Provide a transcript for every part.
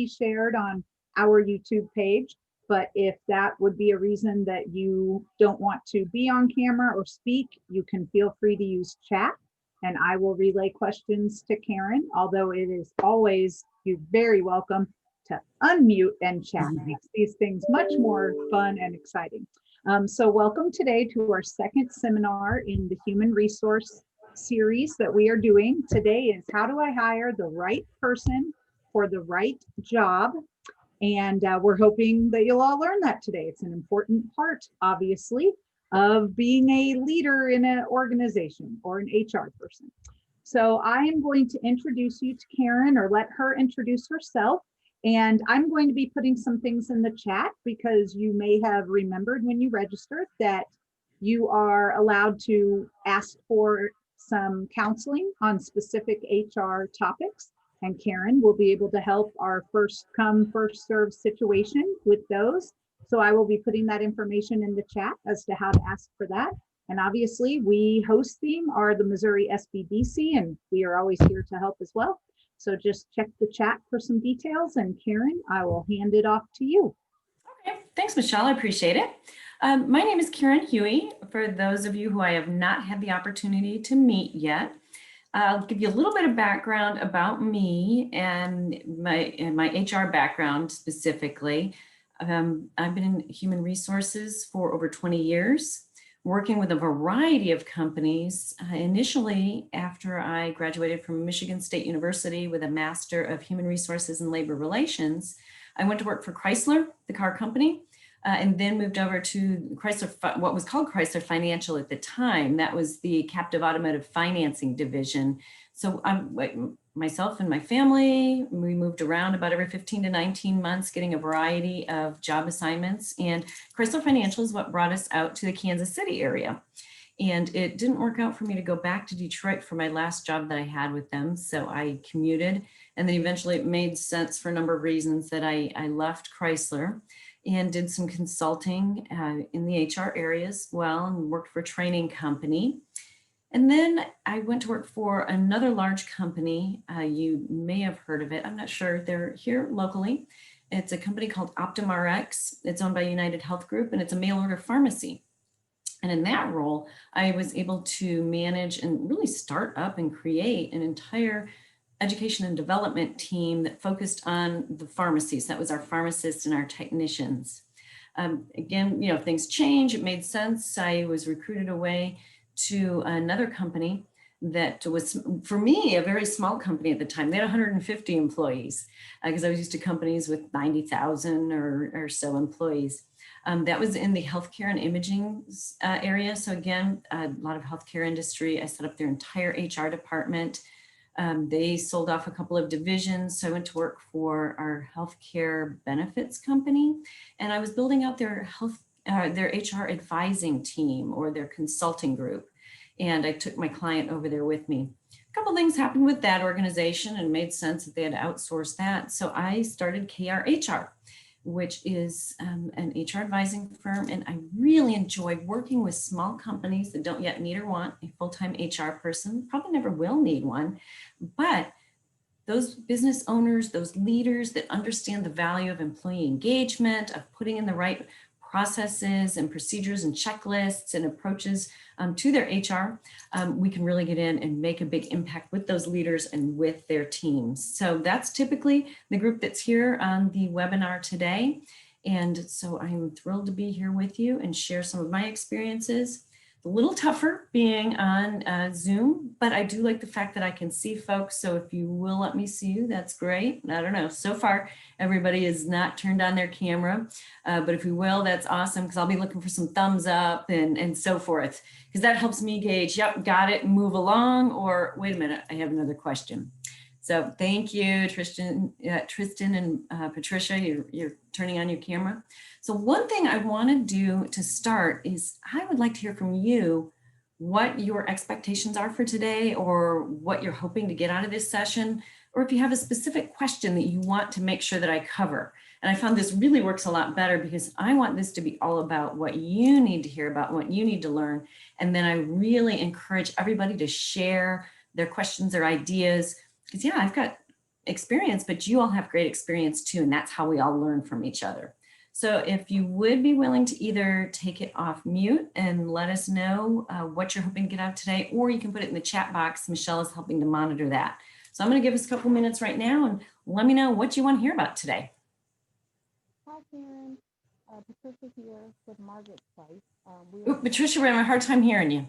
shared on our YouTube page. But if that would be a reason that you don't want to be on camera or speak, you can feel free to use chat and I will relay questions to Karen, although it is always, you're very welcome to unmute and chat. It makes these things much more fun and exciting. So welcome today to our second seminar in the human resource series that we are doing. Today is how do I hire the right person for the right job? And we're hoping that you'll all learn that today. It's an important part, obviously, of being a leader in an organization or an HR person. So I am going to introduce you to Karen, or let her introduce herself. And I'm going to be putting some things in the chat because you may have remembered when you registered that you are allowed to ask for some counseling on specific HR topics. And Karen will be able to help our first come, first serve situation with those. So I will be putting that information in the chat as to how to ask for that. And obviously we host theme are the Missouri SBDC, and we are always here to help as well. So just check the chat for some details, and Karen, I will hand it off to you. Okay, thanks, Michelle. I appreciate it. My name is Karen Huey. For those of you who I have not had the opportunity to meet yet, I'll give you a little bit of background about me and my HR background specifically. I've been in human resources for over 20 years, working with a variety of companies. Initially, after I graduated from Michigan State University with a Master of Human Resources and Labor Relations, I went to work for Chrysler, the car company, and then moved over to Chrysler, what was called Chrysler Financial at the time. That was the captive automotive financing division. So myself and my family, we moved around about every 15 to 19 months, getting a variety of job assignments. And Chrysler Financial is what brought us out to the Kansas City area. And it didn't work out for me to go back to Detroit for my last job that I had with them. So I commuted, and then eventually it made sense for a number of reasons that I left Chrysler and did some consulting in the HR area as well, and worked for a training company. And then I went to work for another large company. You may have heard of it. I'm not sure. They're here locally. It's a company called OptumRx. It's owned by United Health Group, and it's a mail order pharmacy. And in that role, I was able to manage and really start up and create an entire education and development team that focused on the pharmacies. That was our pharmacists and our technicians. Again, you know, things change. It made sense. I was recruited away to another company that was, for me, a very small company at the time. They had 150 employees because I was used to companies with 90,000 or so employees. That was in the healthcare and imaging area. So again, a lot of healthcare industry. I set up their entire HR department. They sold off a couple of divisions. So I went to work for our healthcare benefits company, and I was building out their HR advising team or their consulting group. And I took my client over there with me. A couple things happened with that organization and made sense that they had to outsource that. So I started KRHR, which is an HR advising firm. And I really enjoy working with small companies that don't yet need or want a full-time HR person, probably never will need one, but those business owners, those leaders that understand the value of employee engagement, of putting in the right processes and procedures and checklists and approaches to their HR, we can really get in and make a big impact with those leaders and with their teams. So that's typically the group that's here on the webinar today. And so I'm thrilled to be here with you and share some of my experiences. A little tougher being on Zoom, but I do like the fact that I can see folks. So if you will let me see you, that's great. I don't know. So far, everybody is not turned on their camera, but if you will, that's awesome because I'll be looking for some thumbs up and so forth, because that helps me gauge, yep, got it, move along, or wait a minute, I have another question. So thank you, Tristan and Patricia, you're turning on your camera. So one thing I want to do to start is I would like to hear from you what your expectations are for today, or what you're hoping to get out of this session, or if you have a specific question that you want to make sure that I cover. And I found this really works a lot better because I want this to be all about what you need to hear about, what you need to learn. And then I really encourage everybody to share their questions or ideas. Because yeah, I've got experience, but you all have great experience too. And that's how we all learn from each other. So if you would be willing to either take it off mute and let us know what you're hoping to get out today, or you can put it in the chat box. Michelle is helping to monitor that. So I'm going to give us a couple minutes right now and let me know what you want to hear about today. Hi, Karen. Patricia here with Margaret's Place. Ooh, Patricia, we're having a hard time hearing you.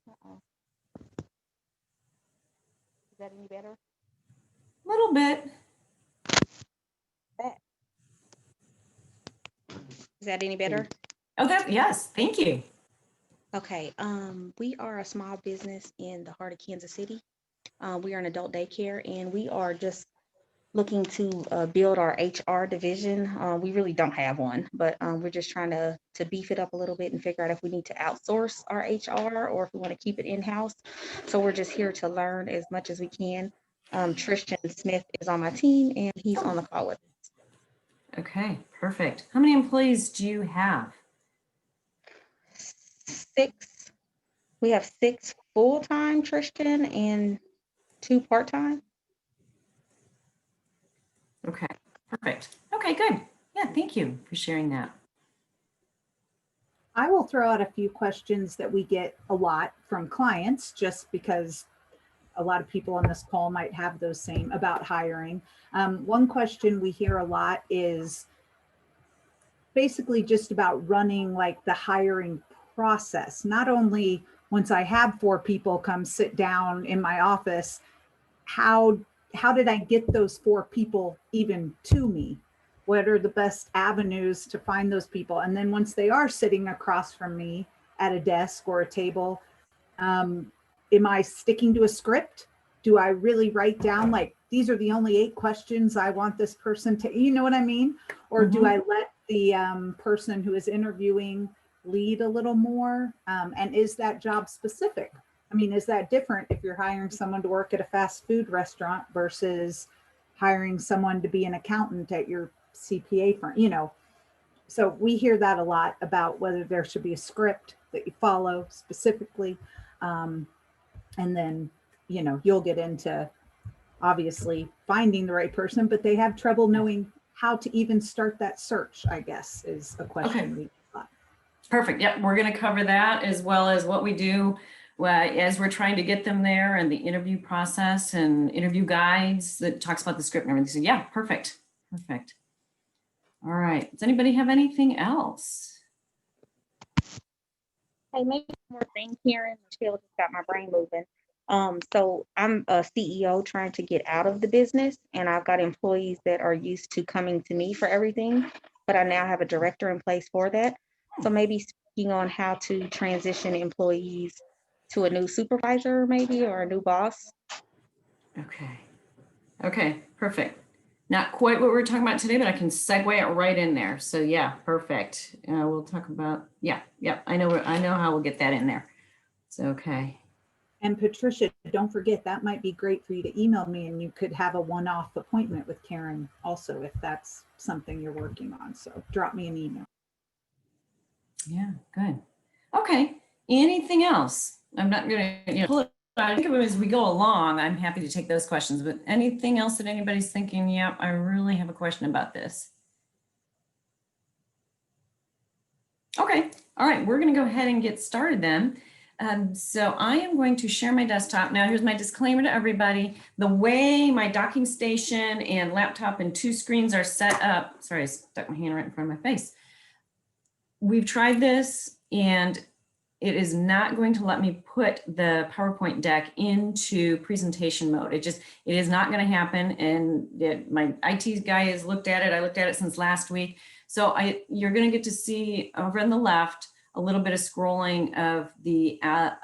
Uh-oh. Is that any better? A little bit. Is that any better? Oh, yes, thank you. Okay. We are a small business in the heart of Kansas City. We are an adult daycare, and we are just looking to build our HR division. We really don't have one, but we're just trying to beef it up a little bit and figure out if we need to outsource our HR or if we want to keep it in-house. So we're just here to learn as much as we can. Tristan Smith is on my team, and he's on the call with us. Okay, perfect. How many employees do you have? 6. We have 6 full-time, Tristan, and 2 part-time. Okay, perfect. Okay, good. Yeah, thank you for sharing that. I will throw out a few questions that we get a lot from clients, just because a lot of people on this call might have those same about hiring. One question we hear a lot is basically just about running like the hiring process. Not only once I have 4 people come sit down in my office, how did I get those 4 people even to me? What are the best avenues to find those people? And then once they are sitting across from me at a desk or a table, am I sticking to a script? Do I really write down like, these are the only 8 questions I want this person to, you know what I mean? Or do I let the person who is interviewing lead a little more? And is that job specific? I mean, is that different if you're hiring someone to work at a fast food restaurant versus hiring someone to be an accountant at your CPA firm, you know? So we hear that a lot about whether there should be a script that you follow specifically. And then, you know, you'll get into obviously finding the right person, but they have trouble knowing how to even start that search, I guess, is a question we got. Perfect. Yep, we're going to cover that as well as what we do as we're trying to get them there and the interview process and interview guides that talks about the script and everything. So yeah, perfect. Perfect. All right. Does anybody have anything else? Hey, maybe one more thing, Karen. Michelle just got my brain moving. So I'm a CEO trying to get out of the business, and I've got employees that are used to coming to me for everything, but I now have a director in place for that. So maybe speaking on how to transition employees to a new supervisor, maybe, or a new boss. Okay. Okay, perfect. Not quite what we're talking about today, but I can segue it right in there. So yeah, perfect. We'll talk about, yeah, I know how we'll get that in there. So, okay. And Patricia, don't forget, that might be great for you to email me, and you could have a one-off appointment with Karen also, if that's something you're working on. So drop me an email. Yeah, good. Okay. Anything else? I'm not going to pull it. I think of them as we go along. I'm happy to take those questions, but anything else that anybody's thinking, yeah, I really have a question about this. Okay. All right. We're going to go ahead and get started then. So I am going to share my desktop. Now here's my disclaimer to everybody. The way my docking station and laptop and 2 screens are set up. Sorry, I stuck my hand right in front of my face. We've tried this and it is not going to let me put the PowerPoint deck into presentation mode. It is not going to happen. And my IT guy has looked at it. I looked at it since last week. So you're going to get to see over on the left a little bit of scrolling of the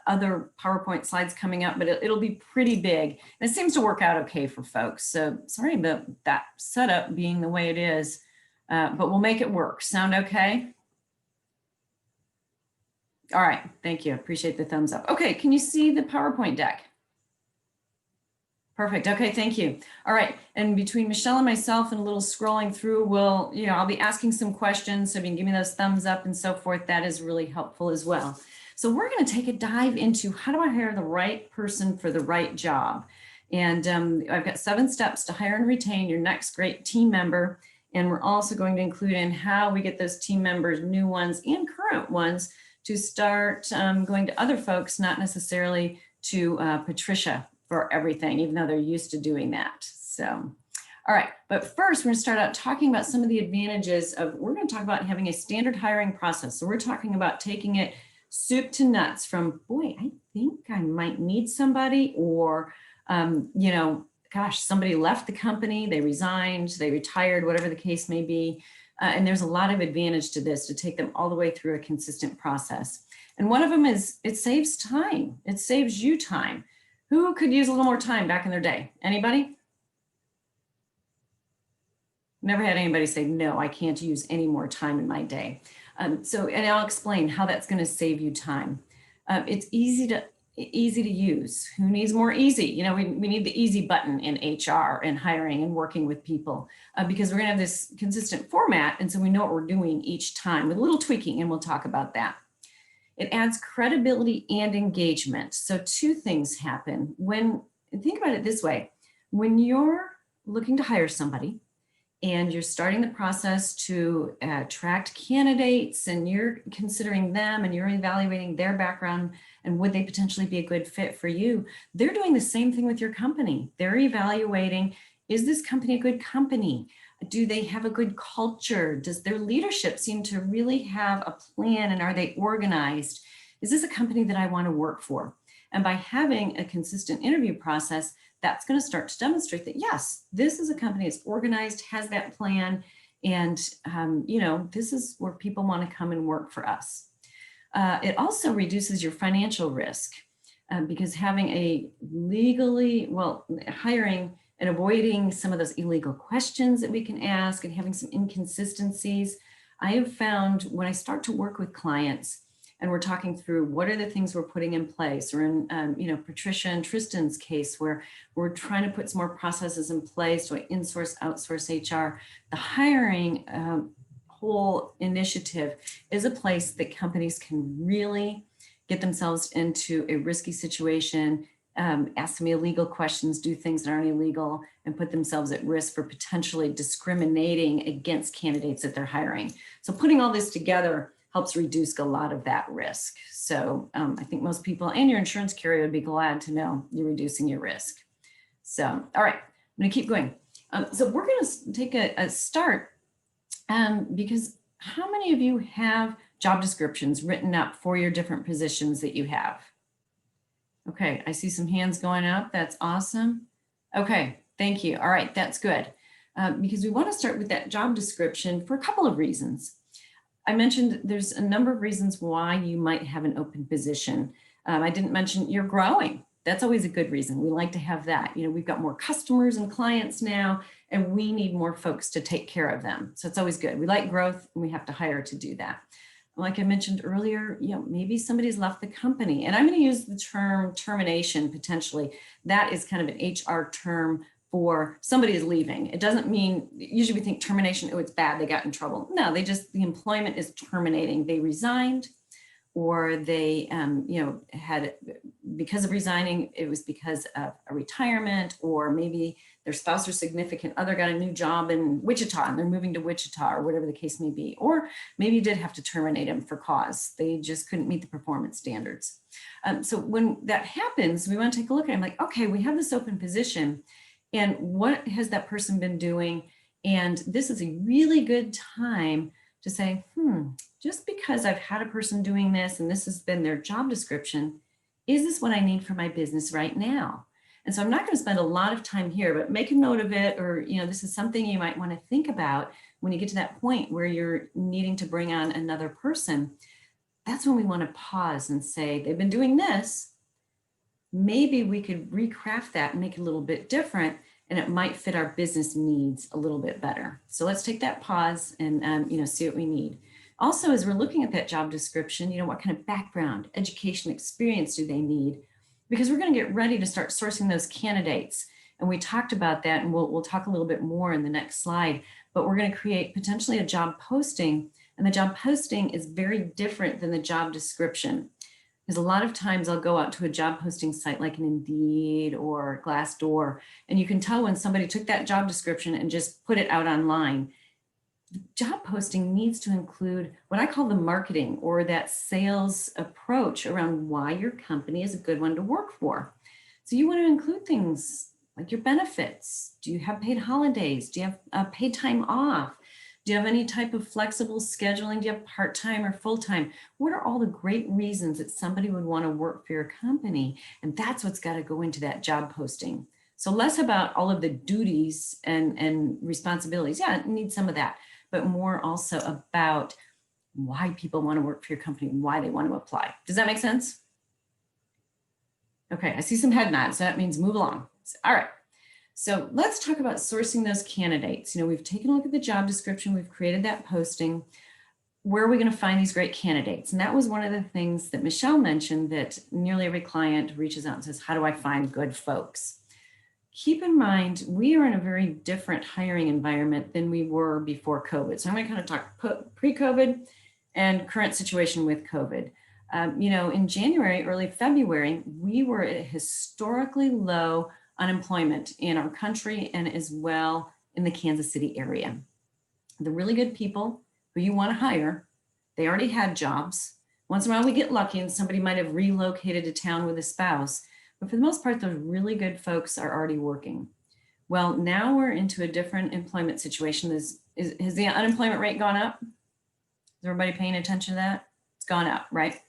other PowerPoint slides coming up, but it'll be pretty big. And it seems to work out okay for folks. So sorry about that setup being the way it is, but we'll make it work. Sound okay? All right, thank you. Appreciate the thumbs up. Okay, can you see the PowerPoint deck? Perfect. Okay, thank you. All right, and between Michelle and myself and a little scrolling through, I'll be asking some questions. So if you can give me those thumbs up and so forth, that is really helpful as well. So we're going to take a dive into how do I hire the right person for the right job? And I've got 7 steps to hire and retain your next great team member. And we're also going to include in how we get those team members, new ones and current ones, to start going to other folks, not necessarily to Patricia for everything, even though they're used to doing that. So, all right, but first we're gonna start out talking about some of the advantages of, we're gonna talk about having a standard hiring process. So we're talking about taking it soup to nuts from, boy, I think I might need somebody, or, you know, gosh, somebody left the company, they resigned, they retired, whatever the case may be. And there's a lot of advantage to this, to take them all the way through a consistent process. And one of them is it saves time. It saves you time. Who could use a little more time back in their day? Anybody? Never had anybody say, no, I can't use any more time in my day. And I'll explain how that's going to save you time. It's easy to use. Who needs more easy? You know, we need the easy button in HR and hiring and working with people, because we're going to have this consistent format. And so we know what we're doing each time with a little tweaking, and we'll talk about that. It adds credibility and engagement. So 2 things happen when, think about it this way, when you're looking to hire somebody and you're starting the process to attract candidates, and you're considering them and you're evaluating their background and would they potentially be a good fit for you, they're doing the same thing with your company. They're evaluating, is this company a good company? Do they have a good culture? Does their leadership seem to really have a plan, and are they organized? Is this a company that I want to work for? And by having a consistent interview process, that's going to start to demonstrate that, yes, this is a company that's organized, has that plan, and you know, this is where people want to come and work for us. It also reduces your financial risk, because having a hiring and avoiding some of those illegal questions that we can ask and having some inconsistencies. I have found when I start to work with clients and we're talking through what are the things we're putting in place, or in you know, Patricia and Tristan's case, where we're trying to put some more processes in place to insource, outsource HR, the hiring whole initiative is a place that companies can really get themselves into a risky situation, ask some illegal questions, do things that aren't illegal, and put themselves at risk for potentially discriminating against candidates that they're hiring. So putting all this together helps reduce a lot of that risk. So I think most people and your insurance carrier would be glad to know you're reducing your risk. So, all right, I'm gonna keep going. So we're gonna take a start because how many of you have job descriptions written up for your different positions that you have? Okay, I see some hands going up. That's awesome. Okay, thank you. All right, that's good. Because we want to start with that job description for a couple of reasons. I mentioned there's a number of reasons why you might have an open position. I didn't mention you're growing. That's always a good reason. We like to have that. You know, we've got more customers and clients now, and we need more folks to take care of them. So it's always good. We like growth, and we have to hire to do that. Like I mentioned earlier, you know, maybe somebody's left the company, and I'm going to use the term termination potentially. That is kind of an HR term for somebody is leaving. It doesn't mean, usually we think termination, oh, it's bad, they got in trouble. No, they just, the employment is terminating. They resigned, or they, you know, had, because of resigning, it was because of a retirement, or maybe their spouse or significant other got a new job in Wichita and they're moving to Wichita, or whatever the case may be. Or maybe you did have to terminate them for cause. They just couldn't meet the performance standards. So when that happens, we want to take a look at it. I'm like, okay, we have this open position, and what has that person been doing? And this is a really good time to say, just because I've had a person doing this and this has been their job description, is this what I need for my business right now? And so I'm not going to spend a lot of time here, but make a note of it, or, you know, this is something you might want to think about when you get to that point where you're needing to bring on another person. That's when we want to pause and say, they've been doing this. Maybe we could recraft that and make it a little bit different, and it might fit our business needs a little bit better. So let's take that pause and, you know, see what we need. Also, as we're looking at that job description, you know, what kind of background, education, experience do they need? Because we're going to get ready to start sourcing those candidates. And we talked about that, and we'll talk a little bit more in the next slide, but we're going to create potentially a job posting, and the job posting is very different than the job description. Because a lot of times I'll go out to a job posting site like an Indeed or Glassdoor, and you can tell when somebody took that job description and just put it out online. The job posting needs to include what I call the marketing or that sales approach around why your company is a good one to work for. So you want to include things like your benefits. Do you have paid holidays? Do you have paid time off? Do you have any type of flexible scheduling? Do you have part-time or full-time? What are all the great reasons that somebody would want to work for your company? And that's what's got to go into that job posting. So less about all of the duties and responsibilities. Yeah, it needs some of that, but more also about why people want to work for your company, why they want to apply. Does that make sense? Okay, I see some head nods, so that means move along. All right, so let's talk about sourcing those candidates. We've taken a look at the job description, we've created that posting. Where are we going to find these great candidates? And that was one of the things that Michelle mentioned, that nearly every client reaches out and says, how do I find good folks? Keep in mind, we are in a very different hiring environment than we were before COVID. So I'm going to kind of talk pre-COVID and current situation with COVID. In January, early February, we were at a historically low unemployment in our country and as well in the Kansas City area. The really good people who you want to hire, they already had jobs. Once in a while we get lucky and somebody might have relocated to town with a spouse, but for the most part, those really good folks are already working. Well, now we're into a different employment situation. Has the unemployment rate gone up? Is everybody paying attention to that? It's gone up, right?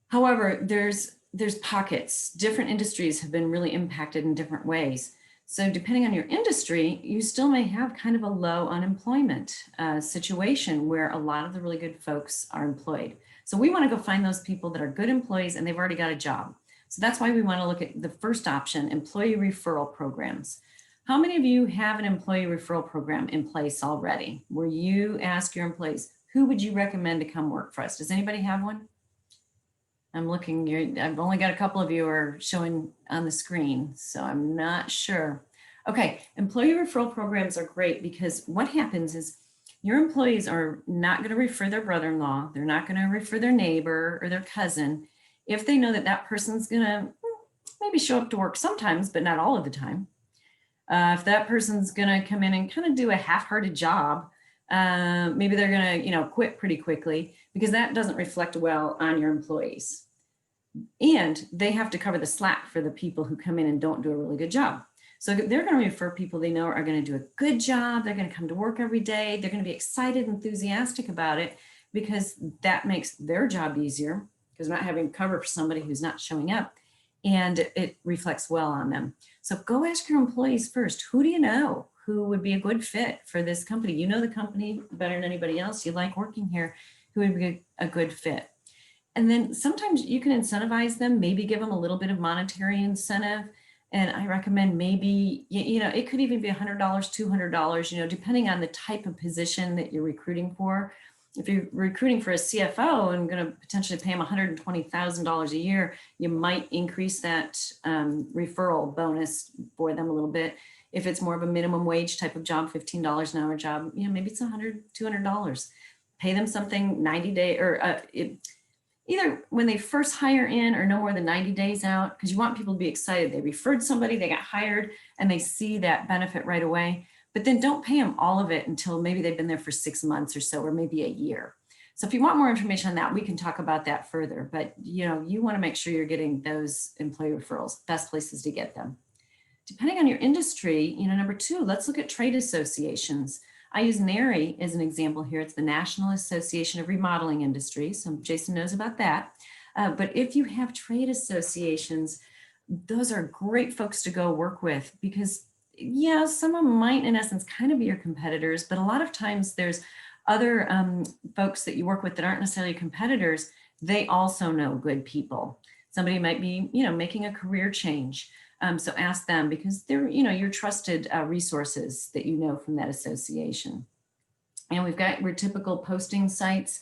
However, there's pockets. Different industries have been really impacted in different ways. So depending on your industry, you still may have kind of a low unemployment situation where a lot of the really good folks are employed. So we want to go find those people that are good employees and they've already got a job. So that's why we want to look at the first option, employee referral programs. How many of you have an employee referral program in place already, where you ask your employees, who would you recommend to come work for us? Does anybody have one? I'm looking, I've only got a couple of you are showing on the screen, so I'm not sure. Okay, employee referral programs are great because what happens is your employees are not going to refer their brother-in-law, they're not going to refer their neighbor or their cousin if they know that that person's going to maybe show up to work sometimes, but not all of the time. If that person's going to come in and kind of do a half-hearted job, maybe they're going to, quit pretty quickly because that doesn't reflect well on your employees. And they have to cover the slack for the people who come in and don't do a really good job. So they're going to refer people they know are going to do a good job. They're going to come to work every day. They're going to be excited, enthusiastic about it because that makes their job easier because we're not having to cover for somebody who's not showing up, and it reflects well on them. So go ask your employees first, who do you know who would be a good fit for this company? You know the company better than anybody else. You like working here, who would be a good fit. And then sometimes you can incentivize them, maybe give them a little bit of monetary incentive. And I recommend maybe, it could even be $100, $200, depending on the type of position that you're recruiting for. If you're recruiting for a CFO and going to potentially pay them $120,000 a year, you might increase that referral bonus for them a little bit. If it's more of a minimum wage type of job, $15 an hour job, maybe it's $100, $200. Pay them something 90 day or either when they first hire in or no more than 90 days out, because you want people to be excited. They referred somebody, they got hired, and they see that benefit right away. But then don't pay them all of it until maybe they've been there for 6 months or so, or maybe a year. So if you want more information on that, we can talk about that further. But you want to make sure you're getting those employee referrals, best places to get them. Depending on your industry, number 2, let's look at trade associations. I use NARI as an example here. It's the National Association of Remodeling Industries. So Jason knows about that. But if you have trade associations, those are great folks to go work with because some of them might in essence kind of be your competitors, but a lot of times there's other folks that you work with that aren't necessarily competitors. They also know good people. Somebody might be, making a career change. So ask them because they're, your trusted resources that you know from that association. And we've got your typical posting sites.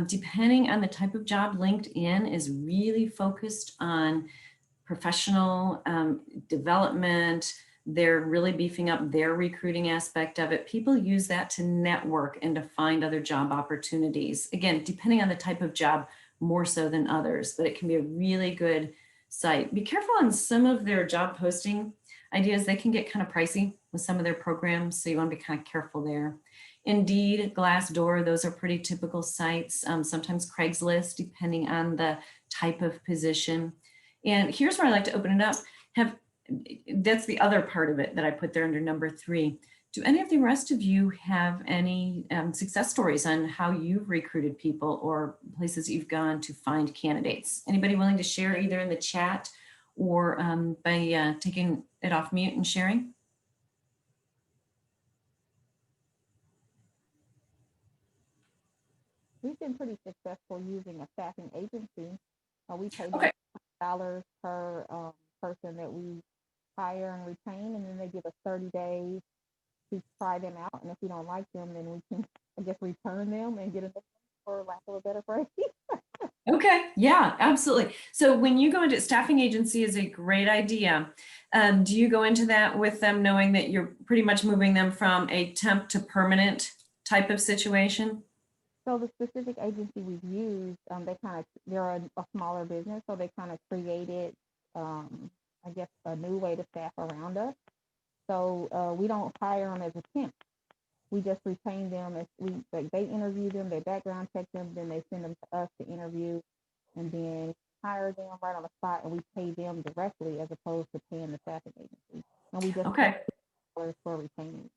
Depending on the type of job, LinkedIn is really focused on professional development. They're really beefing up their recruiting aspect of it. People use that to network and to find other job opportunities. Again, depending on the type of job, more so than others, but it can be a really good site. Be careful on some of their job posting ideas. They can get kind of pricey with some of their programs, so you want to be kind of careful there. Indeed, Glassdoor, those are pretty typical sites. Sometimes Craigslist, depending on the type of position. And here's where I like to open it up. That's the other part of it that I put there under number 3. Do any of the rest of you have any success stories on how you've recruited people or places you've gone to find candidates? Anybody willing to share either in the chat or by taking it off mute and sharing? We've been pretty successful using a staffing agency. We pay Okay. $100 per person that we hire and retain, and then they give us 30 days to try them out. And if we don't like them, then we can, I guess, return them and get another one, for lack of a better phrase. Okay, yeah, absolutely. So when you go into staffing agency is a great idea. Do you go into that with them knowing that you're pretty much moving them from a temp to permanent type of situation? So the specific agency we've used, they're a smaller business, so they kind of created, I guess, a new way to staff around us. So we don't hire them as a temp. We just retain them as they interview them, they background check them, then they send them to us to interview, and then hire them right on the spot, and we pay them directly as opposed to paying the staffing agency. And we just Okay. pay for retaining.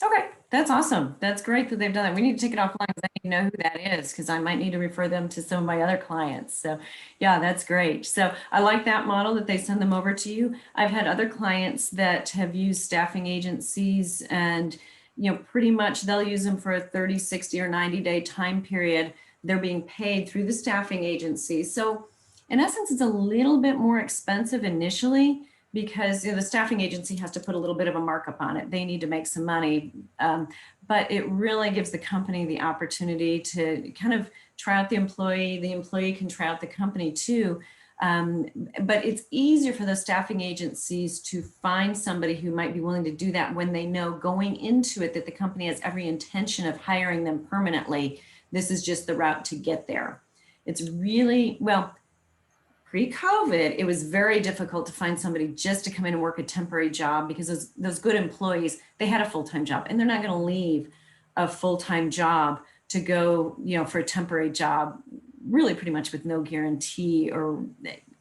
Okay, that's awesome. That's great that they've done that. We need to take it offline because I need to know who that is because I might need to refer them to some of my other clients. So yeah, that's great. So I like that model that they send them over to you. I've had other clients that have used staffing agencies and, you know, pretty much they'll use them for a 30, 60 or 90-day time period. They're being paid through the staffing agency. So in essence, it's a little bit more expensive initially, because the staffing agency has to put a little bit of a markup on it. They need to make some money, but it really gives the company the opportunity to kind of try out the employee can try out the company too. But it's easier for the staffing agencies to find somebody who might be willing to do that when they know going into it that the company has every intention of hiring them permanently. This is just the route to get there. It's really, well, pre-COVID, it was very difficult to find somebody just to come in and work a temporary job because those good employees, they had a full-time job and they're not going to leave a full-time job to go, for a temporary job, really pretty much with no guarantee or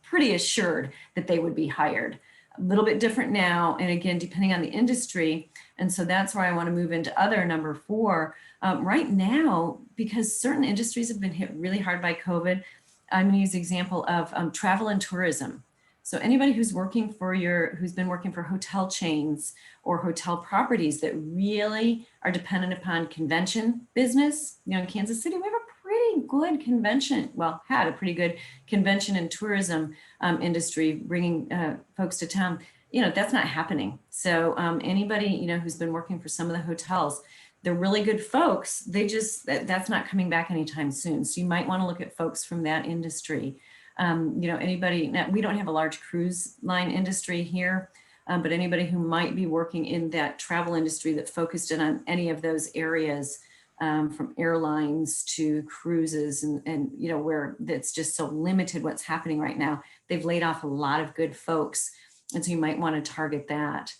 pretty assured that they would be hired. A little bit different now. And again, depending on the industry. And so that's where I want to move into other number 4. Right now, because certain industries have been hit really hard by COVID, I'm going to use the example of travel and tourism. So anybody who's been working for hotel chains or hotel properties that really are dependent upon convention business, in Kansas City, we have a pretty good convention. Well, had a pretty good convention and tourism industry, bringing folks to town. That's not happening. So anybody, who's been working for some of the hotels, they're really good folks. That's not coming back anytime soon. So you might want to look at folks from that industry. Anybody, we don't have a large cruise line industry here, but anybody who might be working in that travel industry that focused in on any of those areas, from airlines to cruises and where that's just so limited what's happening right now. They've laid off a lot of good folks. And so you might want to target that.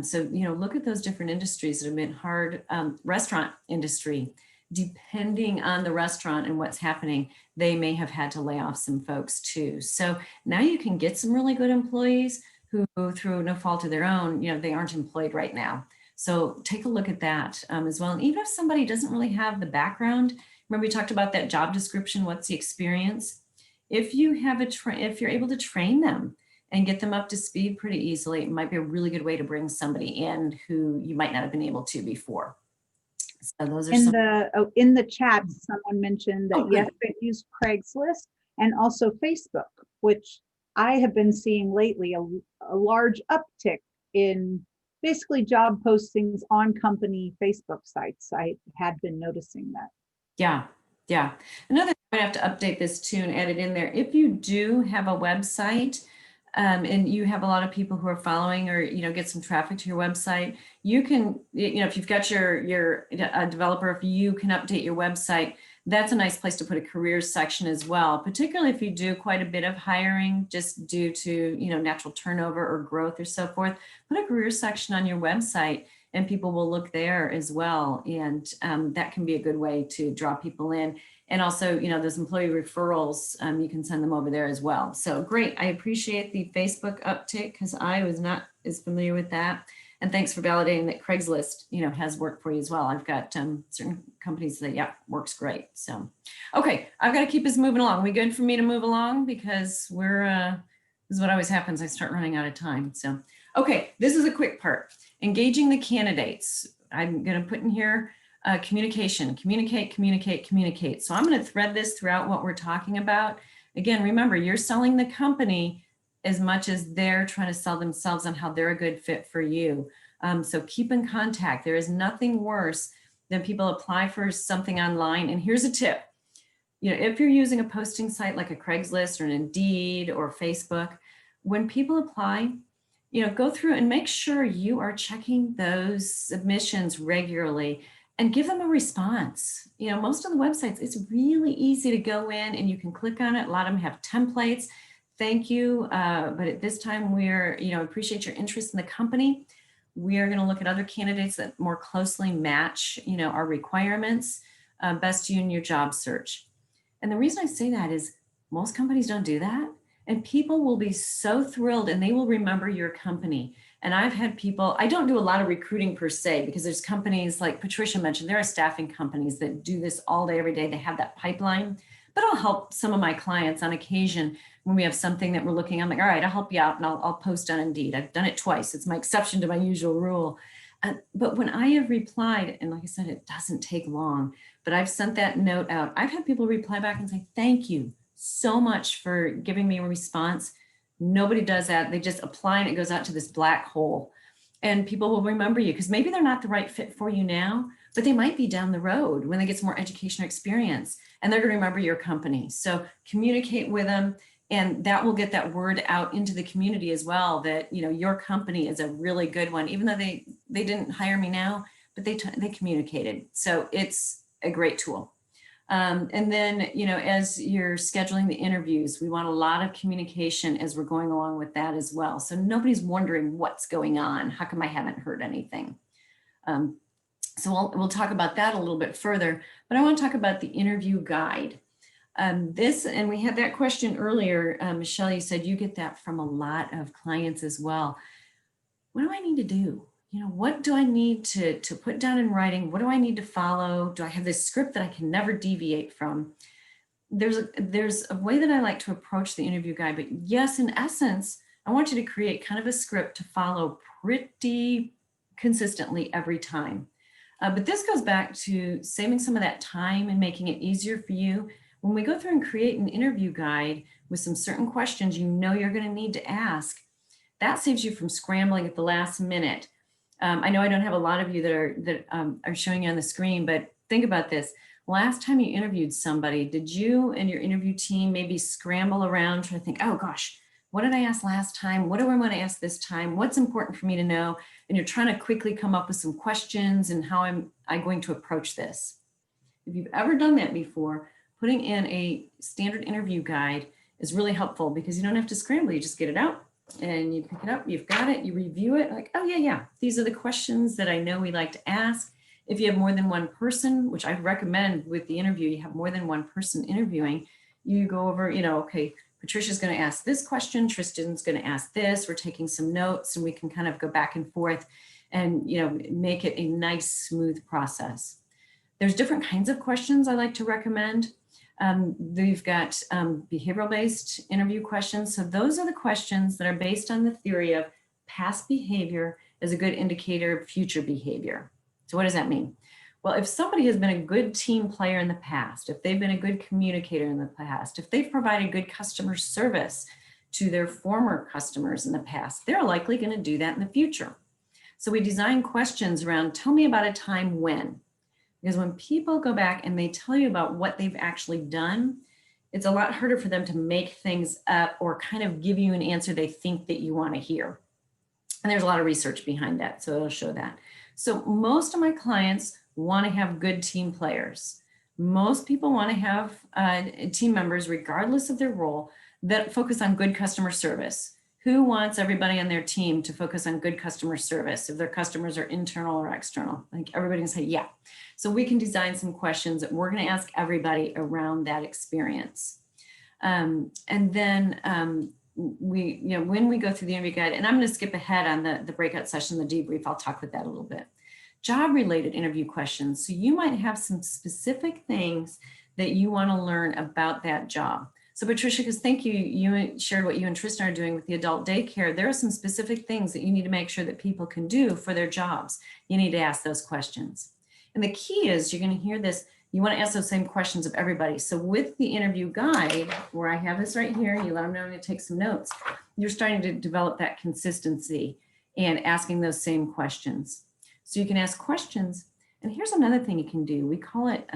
So, look at those different industries that have been hard. Restaurant industry, depending on the restaurant and what's happening, they may have had to lay off some folks too. So now you can get some really good employees who, through no fault of their own, they aren't employed right now. So take a look at that as well. And even if somebody doesn't really have the background, remember we talked about that job description, what's the experience? If you have if you're able to train them and get them up to speed pretty easily, it might be a really good way to bring somebody in who you might not have been able to before. So those are in the chat, someone mentioned that yes, they use Craigslist and also Facebook, which I have been seeing lately a large uptick in basically job postings on company Facebook sites. I had been noticing that. Yeah. Another thing, I have to update this too and add it in there. If you do have a website, and you have a lot of people who are following or, get some traffic to your website, you can, if you've got your developer, if you can update your website, that's a nice place to put a careers section as well, particularly if you do quite a bit of hiring just due to, natural turnover or growth or so forth. Put a careers section on your website and people will look there as well. And that can be a good way to draw people in. And also, those employee referrals, you can send them over there as well. So great. I appreciate the Facebook uptick because I was not as familiar with that. And thanks for validating that Craigslist, has worked for you as well. I've got certain companies that, works great. So, okay, I've got to keep us moving along. We good for me to move along because this is what always happens. I start running out of time. So, okay, this is a quick part. Engaging the candidates. I'm going to put in here communication, communicate. So I'm going to thread this throughout what we're talking about. Again, remember, you're selling the company as much as they're trying to sell themselves on how they're a good fit for you. So keep in contact. There is nothing worse than people apply for something online. And here's a tip. If you're using a posting site like a Craigslist or an Indeed or Facebook, when people apply, go through and make sure you are checking those submissions regularly and give them a response. Most of the websites, it's really easy to go in and you can click on it. A lot of them have templates. Thank you. But at this time, we're, appreciate your interest in the company. We are going to look at other candidates that more closely match, our requirements, best you in your job search. And the reason I say that is most companies don't do that. And people will be so thrilled and they will remember your company. And I've had people, I don't do a lot of recruiting per se, because there's companies like Patricia mentioned, there are staffing companies that do this all day, every day. They have that pipeline. But I'll help some of my clients on occasion when we have something that we're looking. I'm like, all right, I'll help you out and I'll post on Indeed. I've done it twice. It's my exception to my usual rule. But when I have replied, and like I said, it doesn't take long, but I've sent that note out. I've had people reply back and say, thank you so much for giving me a response. Nobody does that. They just apply and it goes out to this black hole. And people will remember you because maybe they're not the right fit for you now, but they might be down the road when they get some more education or experience, and they're going to remember your company. So communicate with them, and that will get that word out into the community as well that, your company is a really good one, even though they didn't hire me now, but they communicated. So it's a great tool. And then, as you're scheduling the interviews, we want a lot of communication as we're going along with that as well. So nobody's wondering what's going on. How come I haven't heard anything? So we'll talk about that a little bit further, but I want to talk about the interview guide. And we had that question earlier, Michelle, you said you get that from a lot of clients as well. What do I need to do? What do I need to put down in writing? What do I need to follow? Do I have this script that I can never deviate from? There's a way that I like to approach the interview guide, but yes, in essence, I want you to create kind of a script to follow pretty consistently every time. But this goes back to saving some of that time and making it easier for you. When we go through and create an interview guide with some certain questions you're going to need to ask, that saves you from scrambling at the last minute. I know I don't have a lot of you that are showing you on the screen, but think about this. Last time you interviewed somebody, did you and your interview team maybe scramble around trying to think, oh gosh, what did I ask last time? What do I want to ask this time? What's important for me to know? And you're trying to quickly come up with some questions and how I'm going to approach this. If you've ever done that before, putting in a standard interview guide is really helpful because you don't have to scramble. You just get it out and you pick it up, you've got it, you review it, like, oh yeah, these are the questions that I know we like to ask. If you have more than one person, which I recommend with the interview, you have more than one person interviewing, you go over, okay, Patricia's going to ask this question, Tristan's going to ask this, we're taking some notes and we can kind of go back and forth and, make it a nice, smooth process. There's different kinds of questions I like to recommend. We've got behavioral-based interview questions. So those are the questions that are based on the theory of past behavior as a good indicator of future behavior. So what does that mean? Well, if somebody has been a good team player in the past, if they've been a good communicator in the past, if they've provided good customer service to their former customers in the past, they're likely going to do that in the future. So we design questions around, tell me about a time when. Because when people go back and they tell you about what they've actually done, it's a lot harder for them to make things up or kind of give you an answer they think that you want to hear. And there's a lot of research behind that, so it'll show that. So most of my clients want to have good team players. Most people want to have team members, regardless of their role, that focus on good customer service. Who wants everybody on their team to focus on good customer service if their customers are internal or external? I think everybody can say, yeah. So we can design some questions that we're going to ask everybody around that experience. And then when we go through the interview guide, and I'm going to skip ahead on the breakout session, the debrief, I'll talk with that a little bit. Job related interview questions. So you might have some specific things that you want to learn about that job. So Patricia, because thank you, you shared what you and Tristan are doing with the adult daycare. There are some specific things that you need to make sure that people can do for their jobs. You need to ask those questions. And the key is, you're going to hear this, you want to ask those same questions of everybody. So with the interview guide, where I have this right here, you let them know to take some notes, you're starting to develop that consistency and asking those same questions. So you can ask questions. And here's another thing you can do. We call it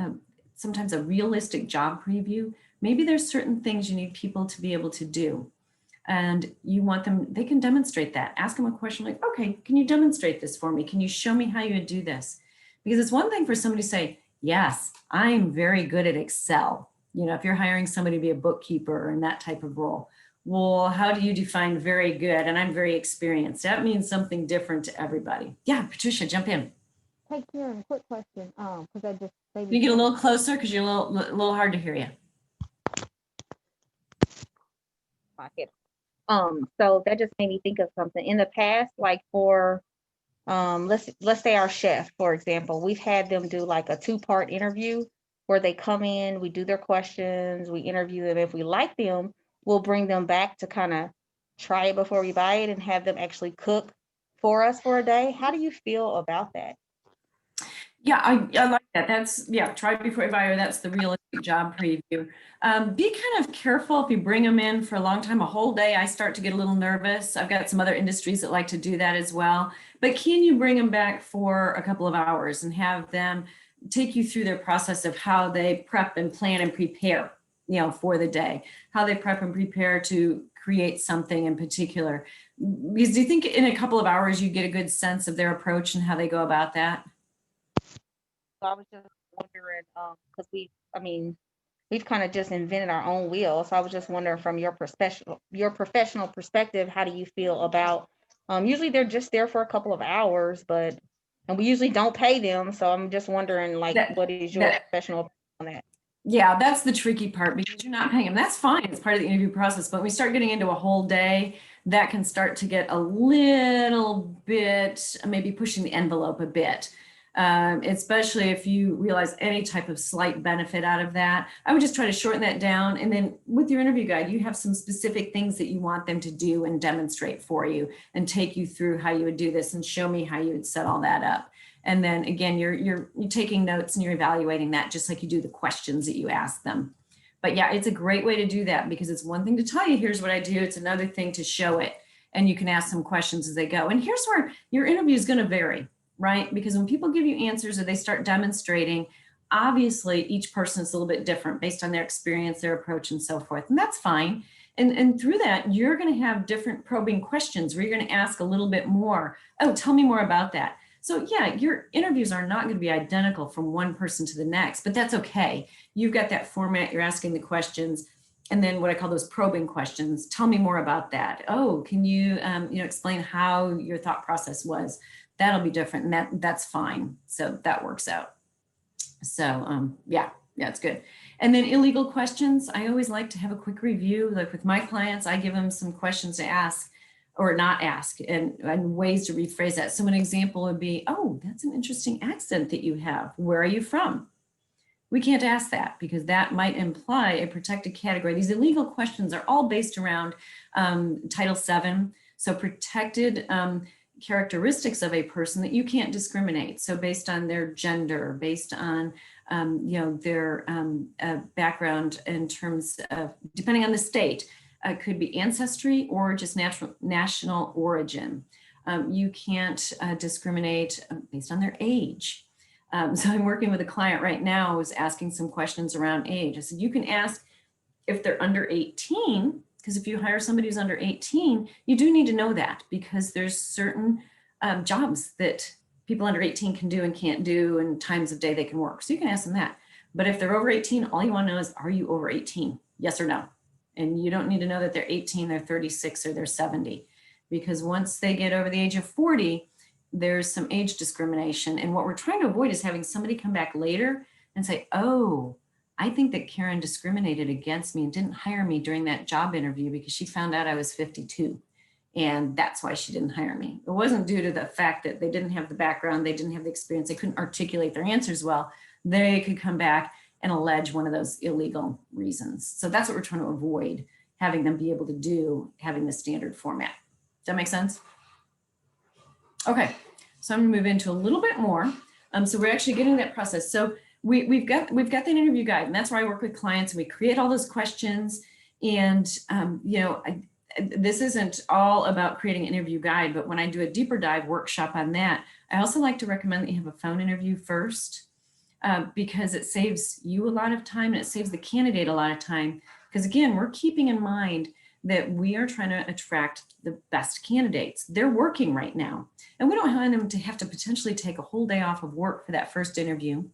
sometimes a realistic job preview. Maybe there's certain things you need people to be able to do. And you want them, they can demonstrate that. Ask them a question like, okay, can you demonstrate this for me? Can you show me how you would do this? Because it's one thing for somebody to say, yes, I'm very good at Excel. You know, if you're hiring somebody to be a bookkeeper and that type of role. Well, how do you define very good? And I'm very experienced. That means something different to everybody. Yeah, Patricia, jump in. Hey, Karen, quick question. Because I just Can you get a little closer because you're a little hard to hear you. So that just made me think of something. In the past, like for let's say our chef, for example, we've had them do like a 2-part interview where they come in, we do their questions, we interview them. If we like them, we'll bring them back to kind of try it before we buy it and have them actually cook for us for a day. How do you feel about that? Yeah, I like that. That's, yeah, try before you buy, or that's the realistic job preview. Be kind of careful if you bring them in for a long time, a whole day. I start to get a little nervous. I've got some other industries that like to do that as well. But can you bring them back for a couple of hours and have them take you through their process of how they prep and plan and prepare, you know, for the day, how they prep and prepare to create something in particular? Because do you think in a couple of hours you get a good sense of their approach and how they go about that? I was just wondering, because we've kind of just invented our own wheel. So I was just wondering from your professional perspective, how do you feel about, usually they're just there for a couple of hours, and we usually don't pay them. So I'm just wondering, like, what is your professional opinion on that? Yeah, that's the tricky part, because you're not paying them. That's fine. It's part of the interview process. But when we start getting into a whole day, that can start to get a little bit, maybe pushing the envelope a bit. Especially if you realize any type of slight benefit out of that. I would just try to shorten that down. And then with your interview guide, you have some specific things that you want them to do and demonstrate for you and take you through how you would do this and show me how you would set all that up. And then again, you're taking notes and you're evaluating that just like you do the questions that you ask them. But yeah, it's a great way to do that, because it's one thing to tell you, here's what I do. It's another thing to show it. And you can ask some questions as they go. And here's where your interview is going to vary, right? Because when people give you answers or they start demonstrating, obviously each person is a little bit different based on their experience, their approach, and so forth. And that's fine. And through that, you're going to have different probing questions where you're going to ask a little bit more. Oh, tell me more about that. So yeah, your interviews are not going to be identical from one person to the next, but that's okay. You've got that format, you're asking the questions, and then what I call those probing questions. Tell me more about that. Oh, can you, explain how your thought process was? That'll be different, and that's fine. So that works out. So yeah, it's good. And then illegal questions. I always like to have a quick review. Like with my clients, I give them some questions to ask or not ask, and ways to rephrase that. So an example would be, oh, that's an interesting accent that you have. Where are you from? We can't ask that because that might imply a protected category. These illegal questions are all based around Title VII. So protected characteristics of a person that you can't discriminate. So based on their gender, based on their background in terms of, depending on the state, could be ancestry or just national origin. You can't discriminate based on their age. So I'm working with a client right now who's asking some questions around age. I said, you can ask if they're under 18, because if you hire somebody who's under 18, you do need to know that, because there's certain jobs that people under 18 can do and can't do, and times of day they can work. So you can ask them that. But if they're over 18, all you want to know is, are you over 18? Yes or no? And you don't need to know that they're 18, they're 36, or they're 70. Because once they get over the age of 40, there's some age discrimination. And what we're trying to avoid is having somebody come back later and say, oh, I think that Karen discriminated against me and didn't hire me during that job interview because she found out I was 52. And that's why she didn't hire me. It wasn't due to the fact that they didn't have the background, they didn't have the experience, they couldn't articulate their answers well. They could come back and allege one of those illegal reasons. So that's what we're trying to avoid, having them be able to do, having the standard format. Does that make sense? Okay, so I'm gonna move into a little bit more. So we're actually getting that process. So we've got the interview guide, and that's where I work with clients, and we create all those questions. And this isn't all about creating an interview guide, but when I do a deeper dive workshop on that, I also like to recommend that you have a phone interview first, because it saves you a lot of time and it saves the candidate a lot of time. Because again, we're keeping in mind that we are trying to attract the best candidates. They're working right now, and we don't want them to have to potentially take a whole day off of work for that first interview.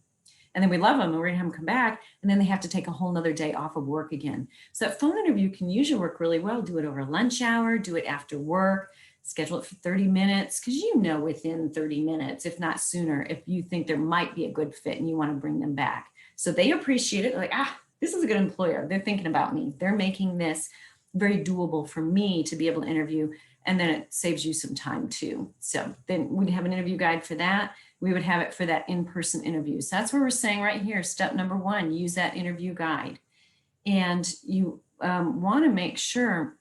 And then we love them and we're gonna have them come back, and then they have to take a whole nother day off of work again. So that phone interview can usually work really well. Do it over lunch hour, do it after work, schedule it for 30 minutes, because you know within 30 minutes, if not sooner, if you think there might be a good fit and you want to bring them back. So they appreciate it. Like, this is a good employer. They're thinking about me. They're making this very doable for me to be able to interview. And then it saves you some time too. So then we'd have an interview guide for that. We would have it for that in-person interview. So that's what we're saying right here. Step number 1, use that interview guide. And you want to make sure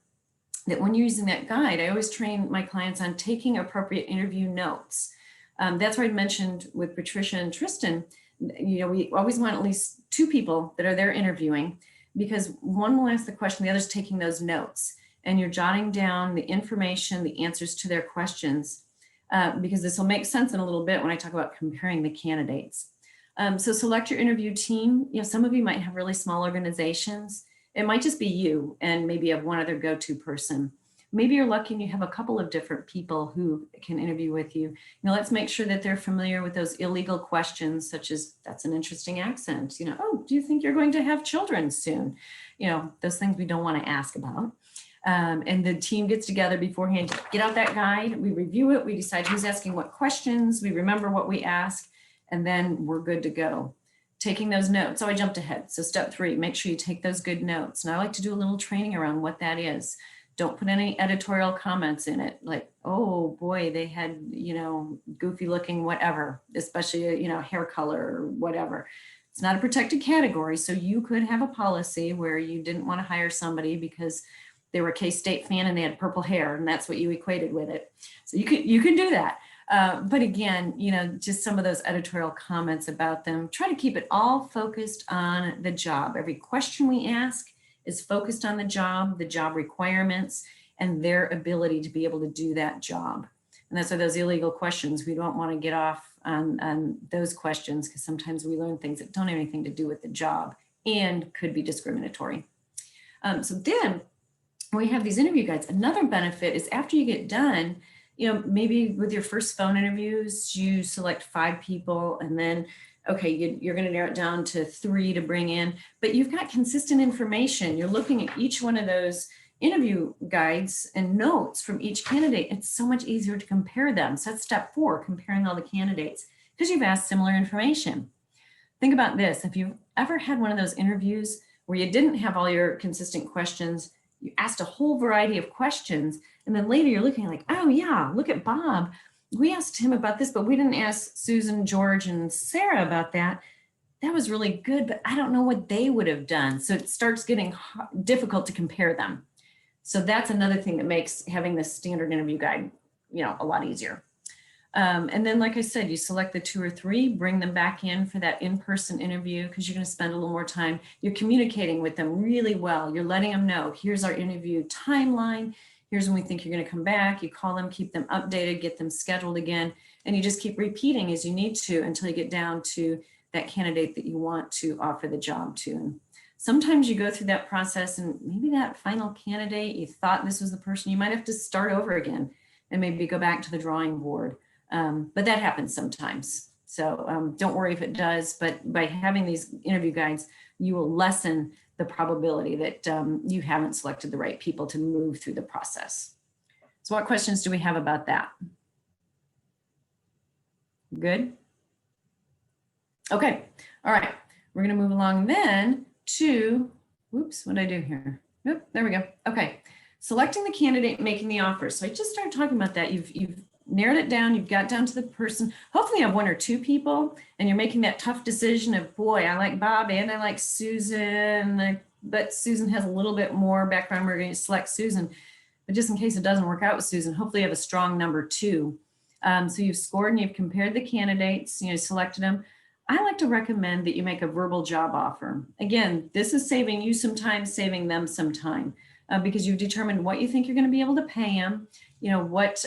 that when you're using that guide, I always train my clients on taking appropriate interview notes. That's why I mentioned with Patricia and Tristan, we always want at least 2 people that are there interviewing, because one will ask the question, the other's taking those notes, and you're jotting down the information, the answers to their questions, because this will make sense in a little bit when I talk about comparing the candidates. So select your interview team. Some of you might have really small organizations. It might just be you and maybe have one other go-to person. Maybe you're lucky and you have a couple of different people who can interview with you. Let's make sure that they're familiar with those illegal questions, such as, that's an interesting accent. Oh, do you think you're going to have children soon? Those things we don't want to ask about. And the team gets together beforehand, get out that guide, we review it, we decide who's asking what questions, we remember what we ask, and then we're good to go. Taking those notes. So I jumped ahead. So step 3, make sure you take those good notes. And I like to do a little training around what that is. Don't put any editorial comments in it. Like, oh boy, they had, goofy looking, whatever, especially, hair color or whatever. It's not a protected category. So you could have a policy where you didn't want to hire somebody because they were a K-State fan and they had purple hair, and that's what you equated with it. So you can do that. But again, just some of those editorial comments about them, try to keep it all focused on the job. Every question we ask is focused on the job requirements, and their ability to be able to do that job. And that's why those illegal questions, we don't want to get off on those questions, because sometimes we learn things that don't have anything to do with the job and could be discriminatory. So then we have these interview guides. Another benefit is after you get done, maybe with your first phone interviews, you select 5 people, and then, okay, you're going to narrow it down to 3 to bring in, but you've got consistent information. You're looking at each one of those interview guides and notes from each candidate. It's so much easier to compare them. So that's step 4, comparing all the candidates, because you've asked similar information. Think about this. If you've ever had one of those interviews where you didn't have all your consistent questions, you asked a whole variety of questions, and then later you're looking like, oh yeah, look at Bob. We asked him about this, but we didn't ask Susan, George, and Sarah about that. That was really good, but I don't know what they would have done. So it starts getting difficult to compare them. So that's another thing that makes having this standard interview guide, a lot easier. And then, like I said, you select the 2 or 3, bring them back in for that in-person interview, because you're going to spend a little more time. You're communicating with them really well. You're letting them know, here's our interview timeline. Here's when we think you're going to come back. You call them, keep them updated, get them scheduled again. And you just keep repeating as you need to until you get down to that candidate that you want to offer the job to. And sometimes you go through that process and maybe that final candidate, you thought this was the person, you might have to start over again and maybe go back to the drawing board. But that happens sometimes. So don't worry if it does, but by having these interview guides, you will lessen the probability that you haven't selected the right people to move through the process. So what questions do we have about that? Good. Okay. All right. We're going to move along then to, whoops, what did I do here? Oop, there we go. Okay. Selecting the candidate, making the offer. So I just started talking about that. You've narrowed it down. You've got down to the person. Hopefully you have one or two people and you're making that tough decision of, boy, I like Bob and I like Susan, but Susan has a little bit more background. We're going to select Susan, but just in case it doesn't work out with Susan, hopefully you have a strong number two. So you've scored and you've compared the candidates, selected them. I like to recommend that you make a verbal job offer. Again, this is saving you some time, saving them some time, because you've determined what you think you're going to be able to pay them, what,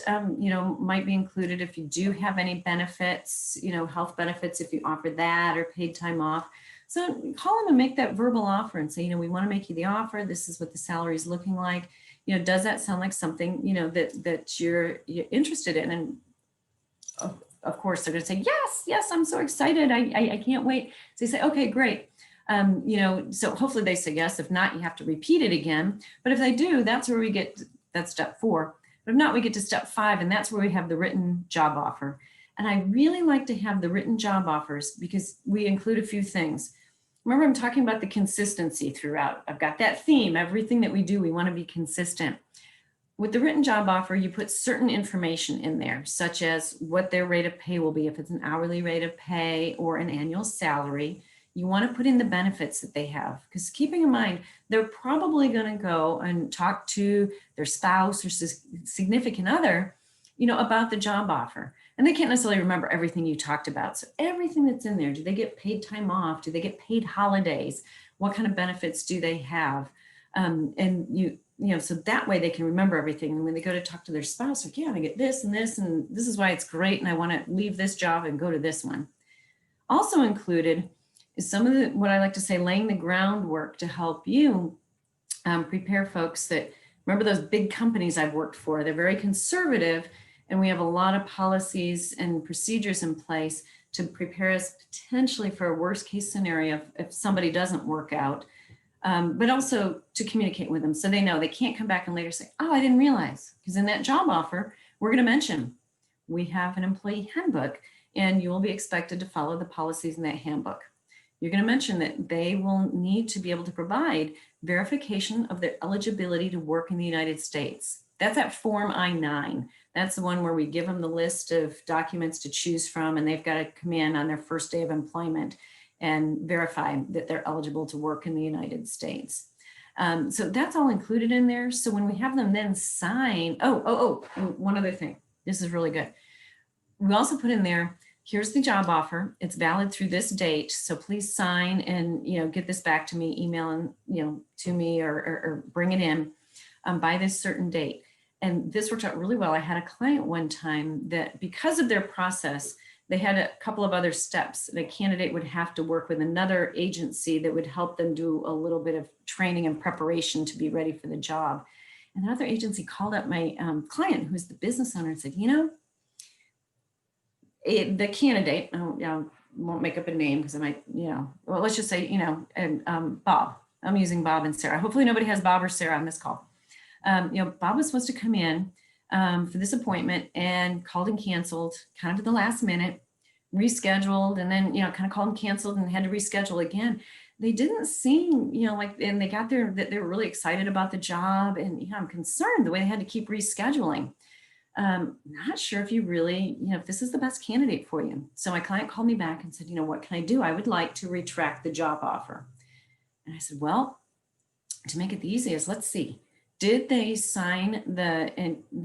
might be included if you do have any benefits, health benefits, if you offer that, or paid time off. So call them and make that verbal offer and say, we want to make you the offer. This is what the salary is looking like. Does that sound like something, that you're interested in? And of course, they're going to say, yes, I'm so excited. I can't wait. So you say, okay, great. So hopefully they say yes. If not, you have to repeat it again. But if they do, that's where we get, that's step 4. But if not, we get to step 5, and that's where we have the written job offer. And I really like to have the written job offers because we include a few things. Remember, I'm talking about the consistency throughout. I've got that theme. Everything that we do, we want to be consistent. With the written job offer, you put certain information in there, such as what their rate of pay will be, if it's an hourly rate of pay or an annual salary. You want to put in the benefits that they have, because keeping in mind, they're probably going to go and talk to their spouse or significant other, about the job offer. And they can't necessarily remember everything you talked about. So everything that's in there, do they get paid time off? Do they get paid holidays? What kind of benefits do they have? So that way they can remember everything. And when they go to talk to their spouse, like, yeah, I get this and this is why it's great. And I want to leave this job and go to this one. Also included is some of what I like to say, laying the groundwork to help you prepare folks that, remember those big companies I've worked for, they're very conservative, and we have a lot of policies and procedures in place to prepare us potentially for a worst case scenario if somebody doesn't work out. But also to communicate with them so they know they can't come back and later say, oh, I didn't realize. Because in that job offer, we're going to mention we have an employee handbook and you will be expected to follow the policies in that handbook. You're going to mention that they will need to be able to provide verification of their eligibility to work in the United States. That's at Form I-9. That's the one where we give them the list of documents to choose from, and they've got to come in on their first day of employment and verify that they're eligible to work in the United States. So that's all included in there. So when we have them then sign, one other thing, this is really good. We also put in there, here's the job offer. It's valid through this date. So please sign and, get this back to me, email and, to me or bring it in by this certain date. And this worked out really well. I had a client one time that because of their process, they had a couple of other steps. The candidate would have to work with another agency that would help them do a little bit of training and preparation to be ready for the job. And the other agency called up my client, who's the business owner, and said, the candidate, won't make up a name because I might, well, let's just say, Bob. I'm using Bob and Sarah. Hopefully nobody has Bob or Sarah on this call. Bob was supposed to come in for this appointment and called and canceled kind of at the last minute, rescheduled, and then, kind of called and canceled and had to reschedule again. They didn't seem, and they got there that they were really excited about the job. And, I'm concerned the way they had to keep rescheduling. Not sure if you really, if this is the best candidate for you. So my client called me back and said, what can I do? I would like to retract the job offer. And I said, well, to make it the easiest, let's see. Did they sign the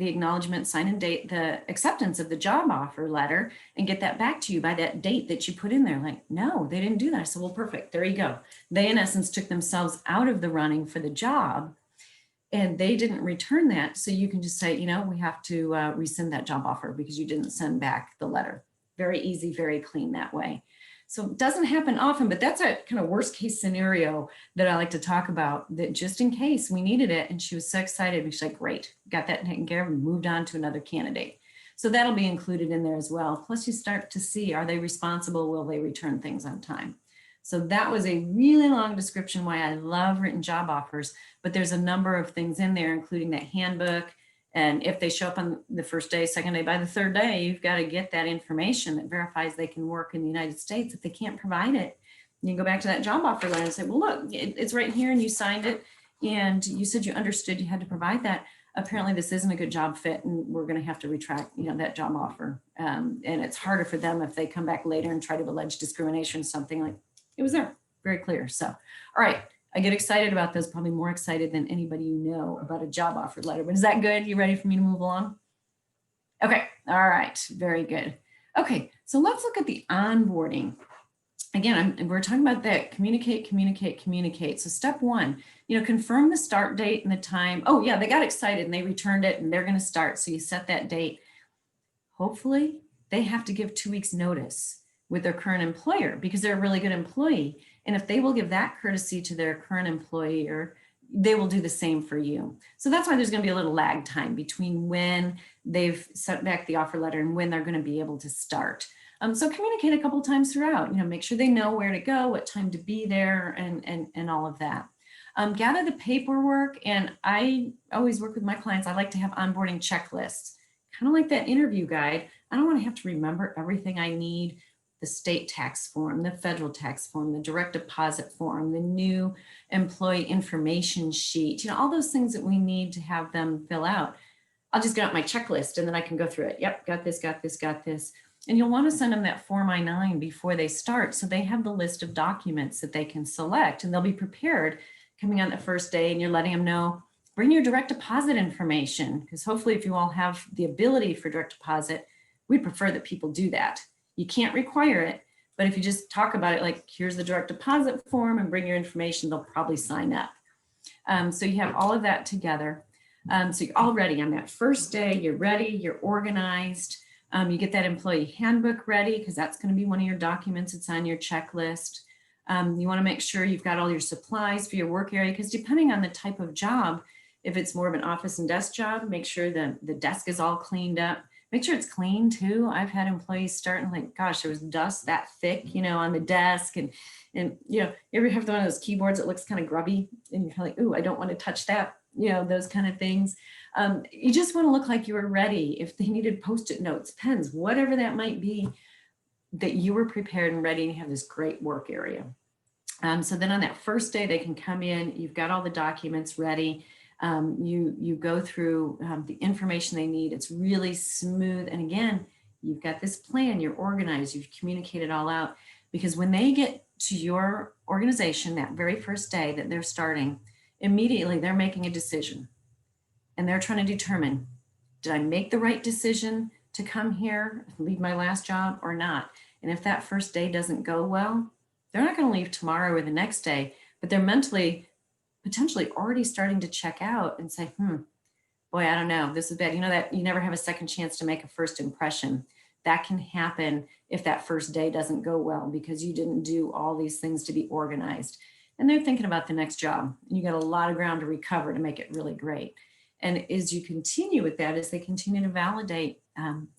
acknowledgement, sign and date the acceptance of the job offer letter and get that back to you by that date that you put in there? Like, no, they didn't do that. I said, well, perfect. There you go. They, in essence, took themselves out of the running for the job and they didn't return that. So you can just say, we have to rescind that job offer because you didn't send back the letter. Very easy, very clean that way. So it doesn't happen often, but that's a kind of worst case scenario that I like to talk about, that just in case we needed it. And she was so excited. She's like, great, got that taken care of and moved on to another candidate. So that'll be included in there as well. Plus you start to see, are they responsible? Will they return things on time? So that was a really long description why I love written job offers, but there's a number of things in there, including that handbook. And if they show up on the first day, second day, by the third day, you've got to get that information that verifies they can work in the United States. If they can't provide it, you go back to that job offer letter and say, well, look, it's right here and you signed it and you said you understood you had to provide that. Apparently this isn't a good job fit and we're going to have to retract, that job offer. And it's harder for them if they come back later and try to allege discrimination, something like it was there, very clear. So, all right, I get excited about those, probably more excited than anybody you know about a job offer letter, but is that good? You ready for me to move along? Okay, all right, very good. Okay, so let's look at the onboarding. Again, we're talking about that, communicate, communicate, communicate. So step one, confirm the start date and the time. Oh yeah, they got excited and they returned it and they're gonna start. So you set that date. Hopefully they have to give 2 weeks notice with their current employer because they're a really good employee. And if they will give that courtesy to their current employer, they will do the same for you. So that's why there's going to be a little lag time between when they've sent back the offer letter and when they're going to be able to start. So communicate a couple of times throughout, make sure they know where to go, what time to be there, and all of that. Gather the paperwork, and I always work with my clients. I like to have onboarding checklists, kind of like that interview guide. I don't want to have to remember everything I need. The state tax form, the federal tax form, the direct deposit form, the new employee information sheet, all those things that we need to have them fill out. I'll just get out my checklist and then I can go through it. Yep, got this, got this, got this. And you'll want to send them that Form I-9 before they start. So they have the list of documents that they can select and they'll be prepared coming on the first day, and you're letting them know, bring your direct deposit information, because hopefully if you all have the ability for direct deposit, we prefer that people do that. You can't require it, but if you just talk about it, like here's the direct deposit form and bring your information, they'll probably sign up. So you have all of that together. So you're all ready on that first day, you're ready, you're organized. You get that employee handbook ready because that's going to be one of your documents. It's on your checklist. You want to make sure you've got all your supplies for your work area because depending on the type of job, if it's more of an office and desk job, make sure that the desk is all cleaned up. Make sure it's clean too. I've had employees start and like, gosh, there was dust that thick, on the desk. And you ever have one of those keyboards that looks kind of grubby and you're like, ooh, I don't want to touch that, those kind of things. You just want to look like you were ready. If they needed Post-it notes, pens, whatever that might be, that you were prepared and ready and have this great work area. So then on that first day, they can come in, you've got all the documents ready. You go through the information they need. It's really smooth. And again, you've got this plan, you're organized, you've communicated all out, because when they get to your organization that very first day that they're starting, immediately they're making a decision and they're trying to determine, did I make the right decision to come here, leave my last job or not? And if that first day doesn't go well, they're not going to leave tomorrow or the next day, but they're mentally potentially already starting to check out and say, boy, I don't know, this is bad. That you never have a second chance to make a first impression. That can happen if that first day doesn't go well because you didn't do all these things to be organized. And they're thinking about the next job. You got a lot of ground to recover to make it really great. And as you continue with that, as they continue to validate,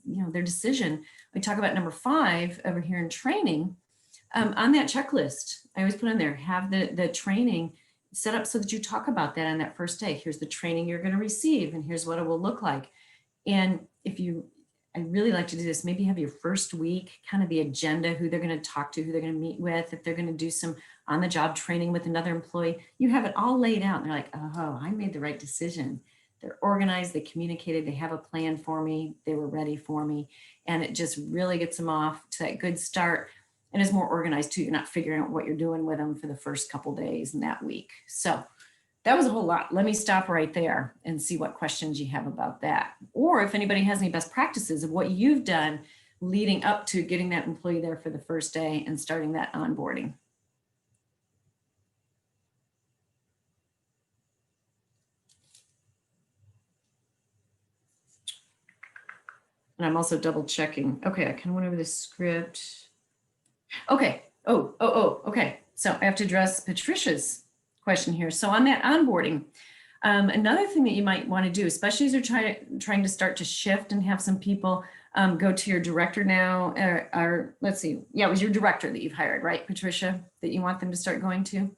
their decision, we talk about number 5 over here in training. On that checklist, I always put in there, have the training set up so that you talk about that on that first day. Here's the training you're going to receive, and here's what it will look like. And I really like to do this, maybe have your first week, kind of the agenda, who they're going to talk to, who they're going to meet with, if they're going to do some on-the-job training with another employee, you have it all laid out. And they're like, oh, I made the right decision. They're organized, they communicated, they have a plan for me, they were ready for me. And it just really gets them off to that good start. And is more organized too. You're not figuring out what you're doing with them for the first couple days in that week. So that was a whole lot. Let me stop right there and see what questions you have about that. Or if anybody has any best practices of what you've done leading up to getting that employee there for the first day and starting that onboarding. And I'm also double checking. Okay, I kind of went over the script. Okay. Okay. So I have to address Patricia's question here. So on that onboarding, Another thing that you might want to do, especially as you're trying to start to shift and have some people go to your director now, or let's see, yeah, it was your director that you've hired, right, Patricia, that you want them to start going to?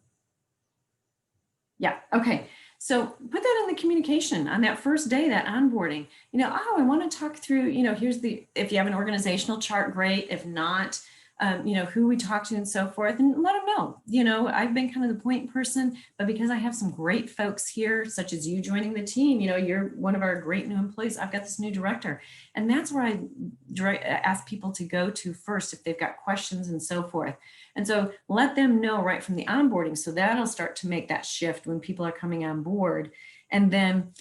Yeah, okay. So put that in the communication on that first day, that onboarding, oh, I want to talk through, here's if you have an organizational chart, great. If not, who we talk to and so forth, and let them know, I've been kind of the point person, but because I have some great folks here, such as you joining the team, you're one of our great new employees. I've got this new director. And that's where I ask people to go to first if they've got questions and so forth. And so let them know right from the onboarding. So that'll start to make that shift when people are coming on board. And then,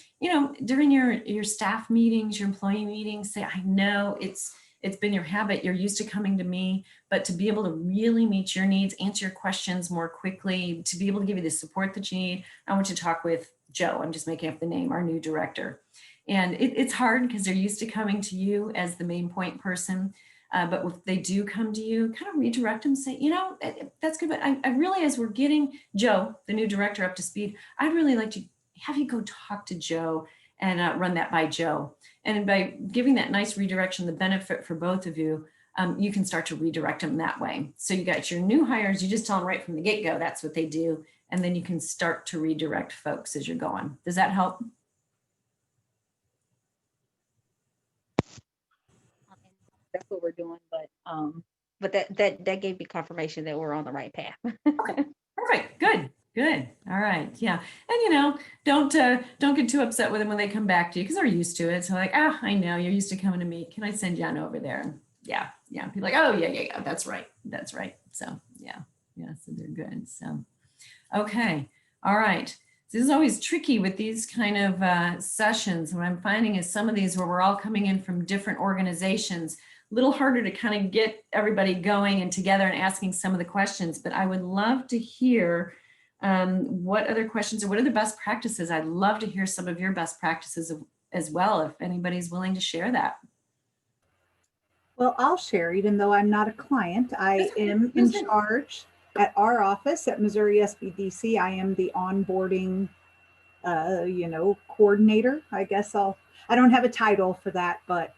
during your staff meetings, your employee meetings, say, I know it's been your habit, you're used to coming to me, but to be able to really meet your needs, answer your questions more quickly, to be able to give you the support that you need, I want you to talk with Joe. I'm just making up the name, our new director. And it's hard because they're used to coming to you as the main point person. But if they do come to you, kind of redirect them, say, that's good. But I really, as we're getting Joe, the new director, up to speed, I'd really like to have you go talk to Joe and run that by Joe. And by giving that nice redirection, the benefit for both of you, you can start to redirect them that way. So you got your new hires, you just tell them right from the get-go, that's what they do. And then you can start to redirect folks as you're going. Does that help? That's what we're doing, But that gave me confirmation that we're on the right path. Okay, perfect, good. All right, yeah. And don't get too upset with them when they come back to you because they're used to it. So like, I know you're used to coming to me. Can I send you on over there? And yeah. People like, oh yeah, that's right. So yeah, so they're good. So okay, all right. So this is always tricky with these kind of sessions. What I'm finding is some of these where we're all coming in from different organizations, a little harder to kind of get everybody going and together and asking some of the questions, but I would love to hear what other questions or what are the best practices. I'd love to hear some of your best practices as well, if anybody's willing to share that. well, I'll share, even though I'm not a client. I am in charge at our office at Missouri SBDC. I am the onboarding, coordinator. I guess I don't have a title for that, but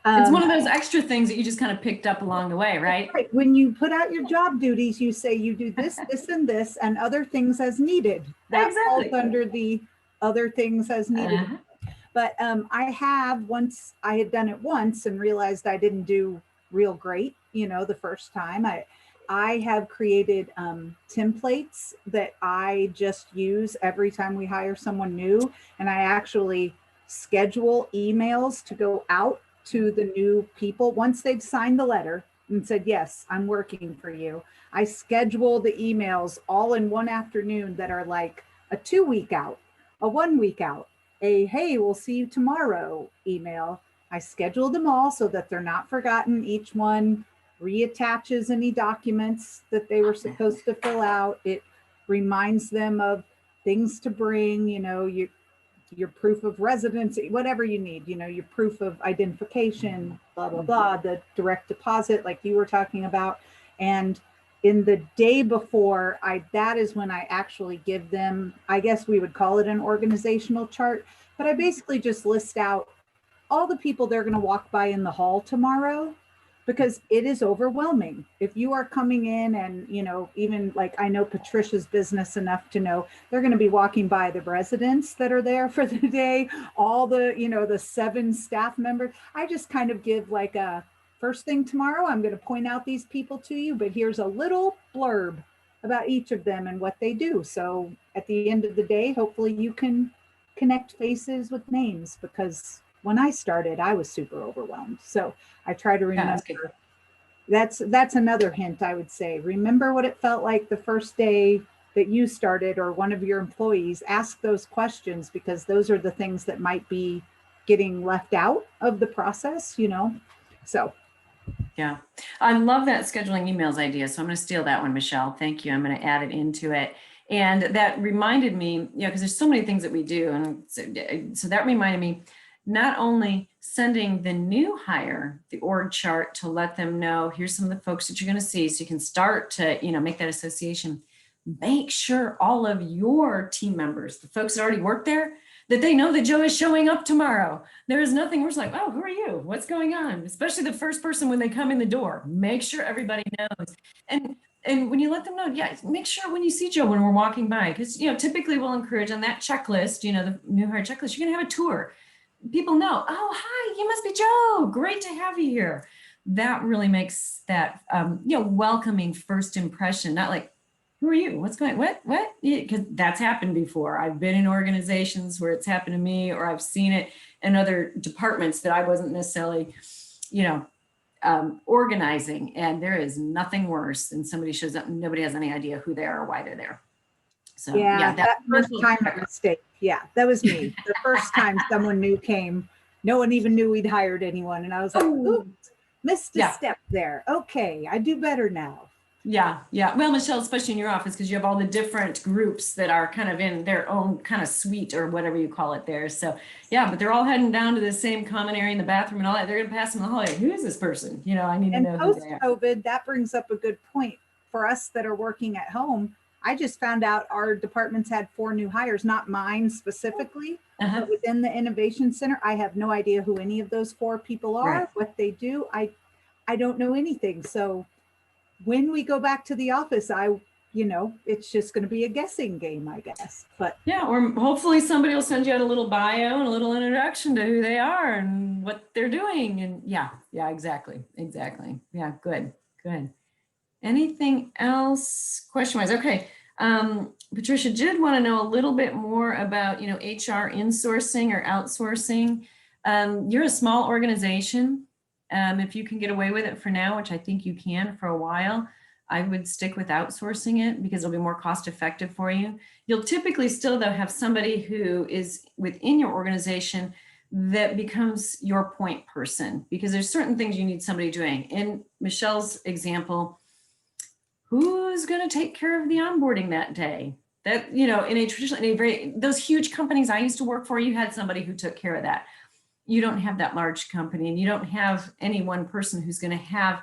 it's one of those extra things that you just kind of picked up along the way, right? Right. When you put out your job duties, you say you do this, this, and this, and other things as needed. That Exactly. falls under the other things as needed. But I had done it once and realized I didn't do real great, the first time. I have created templates that I just use every time we hire someone new. And I actually schedule emails to go out to the new people once they've signed the letter and said, yes, I'm working for you. I schedule the emails all in one afternoon that are like a 2 week out, a 1 week out, a hey, we'll see you tomorrow email. I schedule them all so that they're not forgotten. Each one reattaches any documents that they were supposed to fill out. It reminds them of things to bring, your proof of residency, whatever you need, your proof of identification, blah, blah, blah, the direct deposit like you were talking about. And in the day before, that is when I actually give them, I guess we would call it an organizational chart, but I basically just list out all the people they're going to walk by in the hall tomorrow, because it is overwhelming. If you are coming in and, even like I know Patricia's business enough to know they're going to be walking by the residents that are there for the day, all the, the 7 staff members. I just kind of give like a first thing tomorrow, I'm going to point out these people to you, but here's a little blurb about each of them and what they do. So at the end of the day, hopefully you can connect faces with names, because when I started, I was super overwhelmed. So I try to remember. That's another hint I would say. Remember what it felt like the first day that you started or one of your employees. Ask those questions, because those are the things that might be getting left out of the process, So. Yeah, I love that scheduling emails idea. So I'm going to steal that one, Michelle. Thank you. I'm going to add it into it. And that reminded me, because there's so many things that we do. And so that reminded me, not only sending the new hire the org chart to let them know, here's some of the folks that you're going to see, so you can start to, make that association. make sure all of your team members, the folks that already work there, that they know that Joe is showing up tomorrow. There is nothing worse like, oh, who are you? What's going on? Especially the first person when they come in the door. Make sure everybody knows. And when you let them know, yeah, make sure when you see Joe when we're walking by, because typically we'll encourage on that checklist, the new hire checklist, you're gonna have a tour. People know, oh, hi, you must be Joe. Great to have you here. That really makes that welcoming first impression, not like, who are you? What's going on? What? Because that's happened before. I've been in organizations where it's happened to me, or I've seen it in other departments that I wasn't necessarily, organizing. And there is nothing worse than somebody shows up and nobody has any idea who they are or why they're there. So Yeah, that first mental time check. mistake. Yeah, that was me. The first time someone new came, no one even knew we'd hired anyone. And I was like, oops, missed a Yeah. step there. Okay, I do better now. Yeah. Well, Michelle, especially in your office, because you have all the different groups that are kind of in their own kind of suite or whatever you call it there. So yeah, but they're all heading down to the same common area in the bathroom and all that. They're going to pass them in the hallway. Who is this person? I need to And know who they are. post-COVID, that brings up a good point. For us that are working at home, I just found out our departments had 4 new hires, not mine specifically, Uh-huh. but within the Innovation Center. I have no idea who any of those 4 people are, Right. what they do. I don't know anything. So when we go back to the office, it's just going to be a guessing game, I guess. But Yeah, or hopefully somebody will send you out a little bio and a little introduction to who they are and what they're doing. And yeah, exactly. Yeah, good. Anything else question-wise? Okay. Patricia did want to know a little bit more about, HR insourcing or outsourcing. You're a small organization. If you can get away with it for now, which I think you can for a while, I would stick with outsourcing it because it'll be more cost effective for you. You'll typically still though have somebody who is within your organization that becomes your point person, because there's certain things you need somebody doing. In Michelle's example, who's going to take care of the onboarding that day? That, in those huge companies I used to work for, you had somebody who took care of that. You don't have that large company, and you don't have any one person who's going to have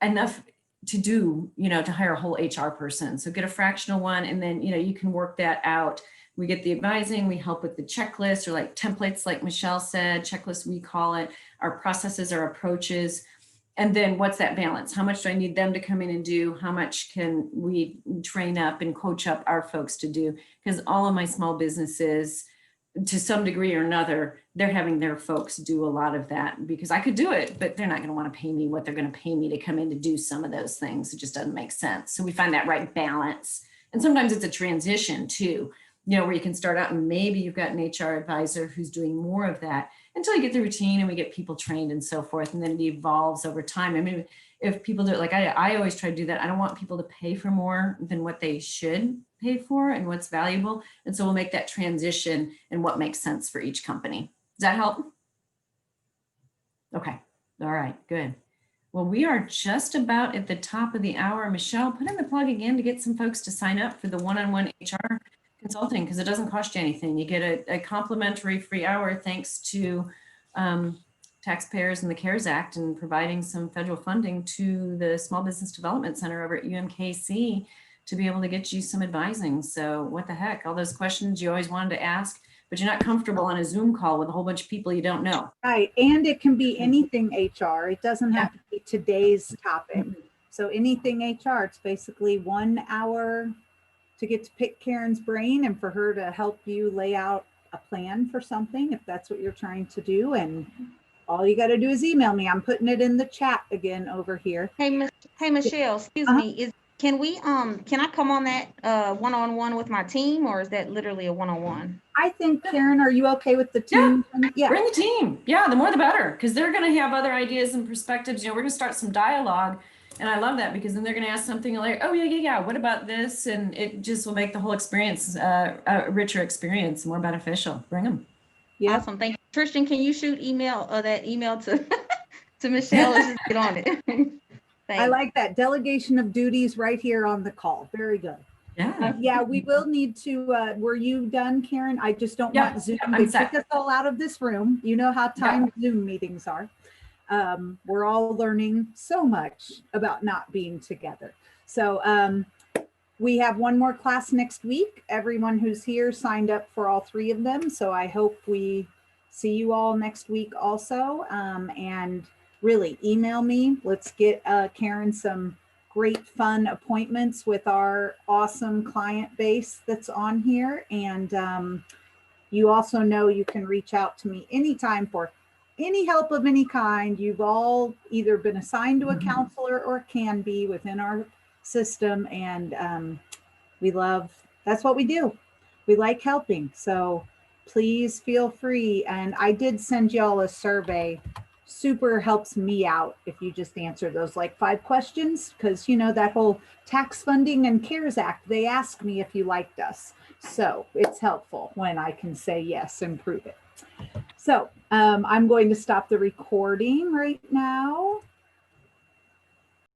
enough to do, to hire a whole HR person. So get a fractional one, and then, you can work that out. We get the advising, we help with the checklist, or like templates, like Michelle said, checklists, we call it, our processes, our approaches. And then what's that balance? How much do I need them to come in and do? How much can we train up and coach up our folks to do? Because all of my small businesses, to some degree or another, they're having their folks do a lot of that, because I could do it, but they're not going to want to pay me what they're going to pay me to come in to do some of those things. It just doesn't make sense. So we find that right balance. And sometimes it's a transition too, where you can start out and maybe you've got an HR advisor who's doing more of that until you get the routine and we get people trained and so forth. And then it evolves over time. I mean, if people do it, like I always try to do that. I don't want people to pay for more than what they should pay for and what's valuable. And so we'll make that transition and what makes sense for each company. Does that help? Okay. All right, good. Well, we are just about at the top of the hour. Michelle, put in the plug again to get some folks to sign up for the one-on-one HR consulting, because it doesn't cost you anything. You get a complimentary free hour thanks to taxpayers and the CARES Act and providing some federal funding to the Small Business Development Center over at UMKC to be able to get you some advising. So what the heck, all those questions you always wanted to ask, but you're not comfortable on a Zoom call with a whole bunch of people you don't know. right, and it can be anything HR. It doesn't have to be today's topic. So anything HR, it's basically 1 hour to get to pick Karen's brain and for her to help you lay out a plan for something, if that's what you're trying to do. And all you got to do is email me. I'm putting it in the chat again over here. Hey, Michelle, excuse me. Can I come on that one-on-one with my team, or is that literally a one-on-one? I think, Karen, are you okay with the team? Yeah. Bring the team. Yeah, the more the better, because they're going to have other ideas and perspectives. We're going to start some dialogue. And I love that, because then they're going to ask something like, oh, yeah, what about this? And it just will make the whole experience a richer experience, more beneficial. Bring them. Yeah. Awesome. Thank you. Tristan, can you shoot that email to to Michelle? Let's just get on it. I like that delegation of duties right here on the call. Very good. Yeah. Yeah, we will need to, were you done, Karen? I just don't want Zoom to kick us all out of this room. You know how timed Zoom meetings are. We're all learning so much about not being together. So We have one more class next week. Everyone who's here signed up for all 3 of them. So I hope we see you all next week also. And really email me. Let's get Karen some great fun appointments with our awesome client base that's on here. And you also know you can reach out to me anytime for any help of any kind. You've all either been assigned to a counselor or can be within our system. And that's what we do. We like helping. So please feel free. And I did send y'all a survey. Super helps me out if you just answer those like 5 questions, because that whole tax funding and CARES Act, they ask me if you liked us. So it's helpful when I can say yes and prove it. So I'm going to stop the recording right now.